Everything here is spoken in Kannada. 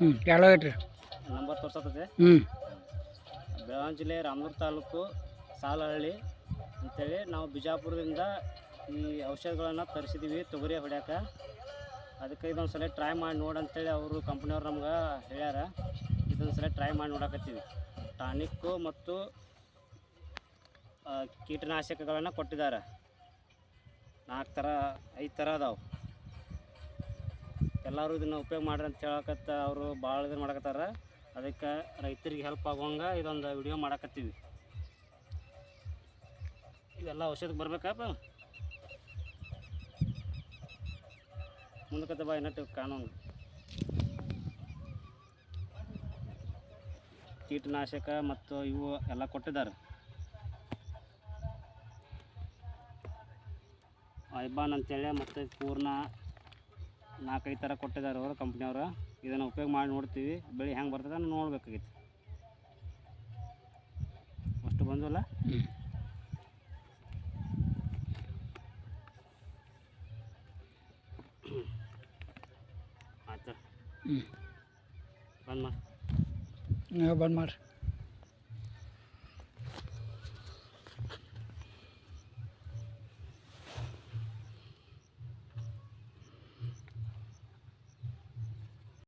ಎಲ್ಲೋಗೈತ್ರಿ ನಂಬರ್ ತೋರ್ಸತ್ತೈತೆ. ಬೆಳಗಾವಿ ಜಿಲ್ಲೆ ರಾಮದುರ್ಗ ತಾಲೂಕು ಸಾಲಹಳ್ಳಿ ಅಂತೇಳಿ ನಾವು ಬಿಜಾಪುರದಿಂದ ಈ ಔಷಧಿಗಳನ್ನು ತರಿಸಿದ್ದೀವಿ ತೊಗರಿ ಹೊಡ್ಯಾಕ. ಅದಕ್ಕೆ ಇದೊಂದು ಸಲ ಟ್ರೈ ಮಾಡಿ ನೋಡಂತೇಳಿ ಅವರು ಕಂಪ್ನಿಯವ್ರು ನಮ್ಗೆ ಹೇಳ್ಯಾರ. ಇದೊಂದು ಸಲ ಟ್ರೈ ಮಾಡಿ ನೋಡಕತ್ತೀವಿ. ಟಾನಿಕ್ಕು ಮತ್ತು ಕೀಟನಾಶಕಗಳನ್ನು ಕೊಟ್ಟಿದ್ದಾರೆ. 4 ಥರ 5 ಥರ ಅದಾವೆ. ಎಲ್ಲರೂ ಇದನ್ನು ಉಪಯೋಗ ಮಾಡ್ರಿ ಅಂತ ಹೇಳಕತ್ತ ಅವರು ಭಾಳ ಇದನ್ನು ಮಾಡಕತ್ತಾರ. ಅದಕ್ಕೆ ರೈತರಿಗೆ ಹೆಲ್ಪ್ ಆಗುವಂಗೆ ಇದೊಂದು ವಿಡಿಯೋ ಮಾಡಕತ್ತೀವಿ. ಇವೆಲ್ಲ ಔಷಧಕ್ಕೆ ಬರ್ಬೇಕಪ್ಪ ಮುಂದಕ್ಕೆ ಬಾ ಇನ್ನಟ್ಟು ಕಾನೂನು. ಕೀಟನಾಶಕ ಮತ್ತು ಇವು ಎಲ್ಲ ಕೊಟ್ಟಿದ್ದಾರೆ. ಐಬಾನ್ ಅಂತೇಳಿ ಮತ್ತು ಪೂರ್ಣ 4-5 ಥರ ಕೊಟ್ಟಿದ್ದಾರೆ ಅವರು ಕಂಪ್ನಿಯವರು. ಇದನ್ನು ಉಪಯೋಗ ಮಾಡಿ ನೋಡ್ತೀವಿ. ಬೆಳೆ ಹೆಂಗೆ ಬರ್ತದೆ ನೋಡ್ಬೇಕಾಗಿತ್ತು. ಅಷ್ಟು ಬಂದಲ್ಲ. ಆಯ್ತು ಬಂದ್ ಮಾಡಿ. ಬಂದ್ ಮಾಡಿರಿ.